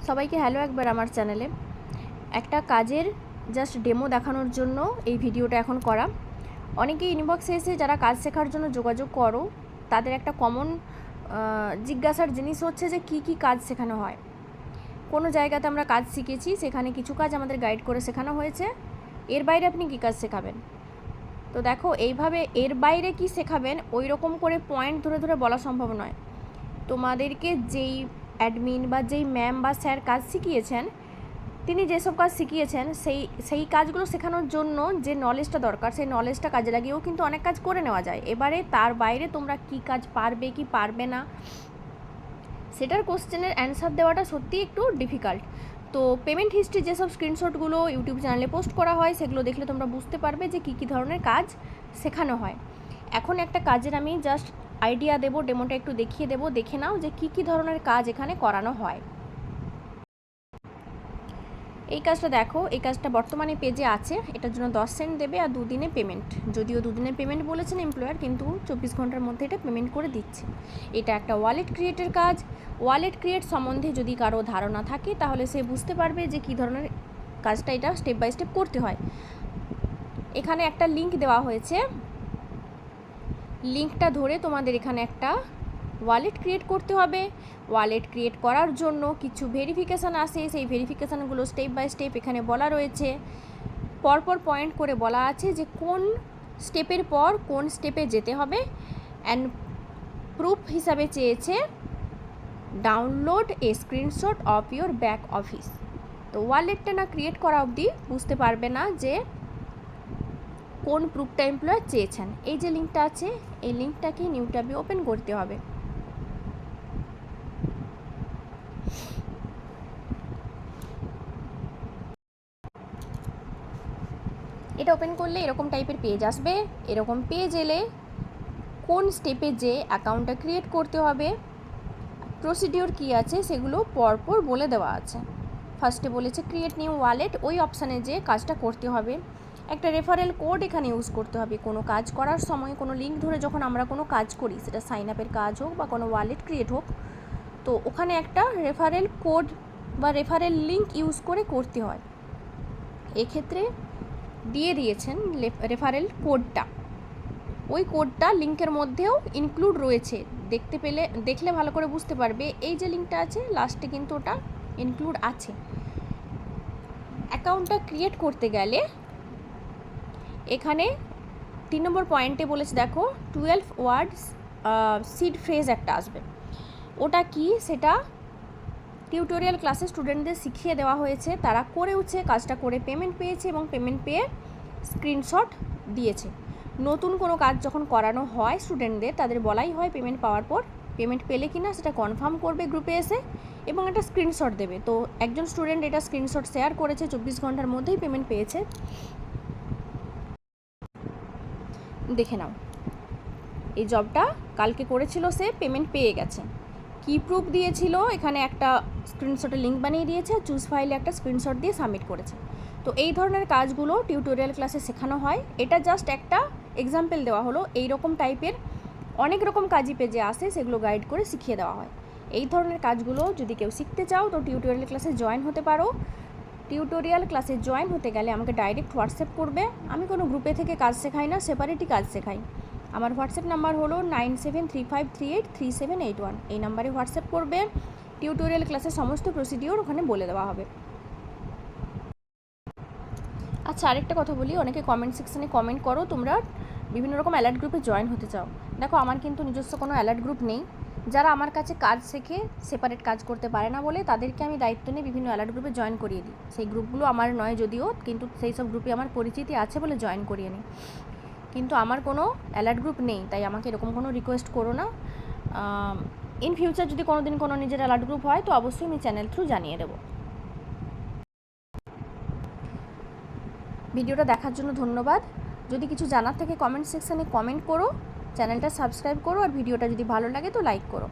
সবাইকে হ্যালো একবার আমার চ্যানেলে। একটা কাজের জাস্ট ডেমো দেখানোর জন্য এই ভিডিওটা এখন করা। অনেকে ইনবক্সে এসে যারা কাজ শেখার জন্য যোগাযোগ করো, তাদের একটা কমন জিজ্ঞাসার জিনিস হচ্ছে যে কি কাজ শেখানো হয়। কোনো জায়গাতে আমরা কাজ শিখেছি, সেখানে কিছু কাজ আমাদের গাইড করে শেখানো হয়েছে, এর বাইরে আপনি কী কাজ শেখাবেন। তো দেখো, এইভাবে এর বাইরে কি শেখাবেন ওই রকম করে পয়েন্ট ধরে ধরে বলা সম্ভব নয়। তোমাদেরকে যেই অ্যাডমিন বা যেই ম্যাম বা স্যার কাজ শিখিয়েছেন, তিনি যেসব কাজ শিখিয়েছেন সেই কাজগুলো শেখানোর জন্য যে নলেজটা দরকার, সেই নলেজটা কাজে লাগিয়েও কিন্তু অনেক কাজ করে নেওয়া যায়। এবারে তার বাইরে তোমরা কি কাজ পারবে কি পারবে না, সেটার কোশ্চেনের অ্যান্সার দেওয়াটা সত্যিই একটু ডিফিকাল্ট। তো পেমেন্ট হিস্ট্রি যেসব স্ক্রিনশটগুলো ইউটিউব চ্যানেলে পোস্ট করা হয়, সেগুলো দেখলে তোমরা বুঝতে পারবে যে কী ধরনের কাজ শেখানো হয়। এখন একটা কাজের আমি জাস্ট আইডিয়া দেবো, ডেমোটা একটু দেখিয়ে দেবো, দেখে নাও যে কী ধরনের কাজ এখানে করানো হয়। এই কাজটা দেখো, এই কাজটা বর্তমানে পেজে আছে, এটার জন্য 10 সেন্ট দেবে আর 2 দিনে পেমেন্ট। যদিও 2 দিনের পেমেন্ট বলেছেন এমপ্লয়ার, কিন্তু 24 ঘন্টার মধ্যে এটা পেমেন্ট করে দিচ্ছে। এটা একটা ওয়ালেট ক্রিয়েটের কাজ। ওয়ালেট ক্রিয়েট সম্বন্ধে যদি কারো ধারণা থাকে তাহলে সে বুঝতে পারবে যে কী ধরনের কাজটা এটা স্টেপ বাই স্টেপ করতে হয়। এখানে একটা লিঙ্ক দেওয়া হয়েছে, লিঙ্কটা ধরে তোমাদের এখানে একটা ওয়ালেট ক্রিয়েট করতে হবে। ওয়ালেট ক্রিয়েট করার জন্য কিছু ভেরিফিকেশান আসে, সেই ভেরিফিকেশানগুলো স্টেপ বাই স্টেপ এখানে বলা রয়েছে। পরপর পয়েন্ট করে বলা আছে যে কোন স্টেপের পর কোন স্টেপে যেতে হবে। অ্যান্ড প্রুফ হিসাবে চেয়েছে download A screenshot of your back office. তো ওয়ালেটটা না ক্রিয়েট করা অবধি বুঝতে পারবে না যে কোন প্রুফটা এমপ্লয়ার চেয়েছেন। এই যে লিঙ্কটা আছে, এই লিঙ্কটাকে নিউ ট্যাবে ওপেন করতে হবে। এটা ওপেন করলে এরকম টাইপের পেজ আসবে। এরকম পেজ এলে কোন স্টেপে যে অ্যাকাউন্টটা ক্রিয়েট করতে হবে, প্রসিডিওর কী আছে, সেগুলো পরপর বলে দেওয়া আছে। ফার্স্টে বলেছে ক্রিয়েট নিউ ওয়ালেট, ওই অপশানে যে কাজটা করতে হবে। একটা রেফারেল কোড এখানে ইউজ করতে হবে। কোনো কাজ করার সময় কোনো লিঙ্ক ধরে যখন আমরা কোনো কাজ করি, সেটা সাইন আপের কাজ হোক বা কোনো ওয়ালেট ক্রিয়েট হোক, তো ওখানে একটা রেফারেল কোড বা রেফারেল লিঙ্ক ইউজ করে করতে হয়। এক্ষেত্রে দিয়ে দিয়েছেন রেফারেল কোডটা। ওই কোডটা লিঙ্কের মধ্যেও ইনক্লুড রয়েছে, দেখলে ভালো করে বুঝতে পারবে। এই যে লিঙ্কটা আছে লাস্টে কিন্তু ওটা ইনক্লুড আছে। অ্যাকাউন্টটা ক্রিয়েট করতে গেলে এখানে 3 নম্বর পয়েন্টে বলেছে দেখো 12 ওয়ার্ডস সিড ফ্রেজ একটা আসবে। ওটা কি, সেটা টিউটোরিয়াল ক্লাসে স্টুডেন্টদের শিখিয়ে দেওয়া হয়েছে, তারা করেওছে, কাজটা করে পেমেন্ট পেয়েছে এবং পেমেন্ট পেয়ে স্ক্রিনশট দিয়েছে। নতুন কোনো কাজ যখন করানো হয় স্টুডেন্টদের, তাদের বলাই হয় পেমেন্ট পাওয়ার পর পেমেন্ট পেলে কি না সেটা কনফার্ম করবে গ্রুপে এসে এবং একটা স্ক্রিনশট দেবে। তো একজন স্টুডেন্ট এটা স্ক্রিনশট শেয়ার করেছে, 24 ঘন্টার মধ্যেই পেমেন্ট পেয়েছে। দেখে নাও, এই জবটা কালকে করেছিল, সে পেমেন্ট পেয়ে গেছে। কি প্রুফ দিয়েছিল, এখানে একটা স্ক্রিনশটের লিঙ্ক বানিয়ে দিয়েছে, চুজ ফাইলে একটা স্ক্রিনশট দিয়ে সাবমিট করেছে। তো এই ধরনের কাজগুলো টিউটোরিয়াল ক্লাসে শেখানো হয়। এটা জাস্ট একটা এক্সাম্পল দেওয়া হলো। এই রকম টাইপের অনেক রকম কাজই পেজে আসে, সেগুলো গাইড করে শিখিয়ে দেওয়া হয়। এই ধরনের কাজগুলো যদি কেউ শিখতে চাও তো টিউটোরিয়াল ক্লাসে জয়েন হতে পারো। টিউটোরিয়াল ক্লাসে জয়েন হতে গেলে আমাকে ডাইরেক্ট হোয়াটসঅ্যাপ করবে। আমি কোনো গ্রুপে থেকে কাজ শেখাই না, সেপারেটই কাজ শেখাই। আমার হোয়াটসঅ্যাপ নাম্বার হলো 9735383781। এই নাম্বারে হোয়াটসঅ্যাপ করবে। টিউটোরিয়াল ক্লাসের সমস্ত প্রসিডিওর ওখানে বলে দেওয়া হবে। আচ্ছা, আরেকটা কথা বলি, অনেকে কমেন্ট সেকশানে কমেন্ট করো তোমরা বিভিন্ন রকম অ্যালার্ট গ্রুপে জয়েন হতে চাও। দেখো, আমার কিন্তু নিজস্ব কোনো অ্যালার্ট গ্রুপ নেই। যারা আমার কাছে কাজ শেখে সেপারেট কাজ করতে পারে না বলে তাদেরকে আমি দায়িত্ব নিয়ে বিভিন্ন অ্যালার্ট গ্রুপে জয়েন করিয়ে দিই। সেই গ্রুপগুলো আমার নয় যদিও, কিন্তু সেই সব গ্রুপে আমার পরিচিতি আছে বলে জয়েন করিয়ে নিই। কিন্তু আমার কোনো অ্যালার্ট গ্রুপ নেই, তাই আমাকে এরকম কোনো রিকোয়েস্ট করো না। ইন ফিউচার যদি কোনো দিন কোনো নিজের অ্যালার্ট গ্রুপ হয় তো অবশ্যই আমি চ্যানেল থ্রু জানিয়ে দেবো। ভিডিওটা দেখার জন্য ধন্যবাদ। যদি কিছু জানার থাকে কমেন্ট সেকশানে কমেন্ট করো, চ্যানেলটা সাবস্ক্রাইব করো, আর ভিডিওটা যদি ভালো লাগে তো লাইক করো।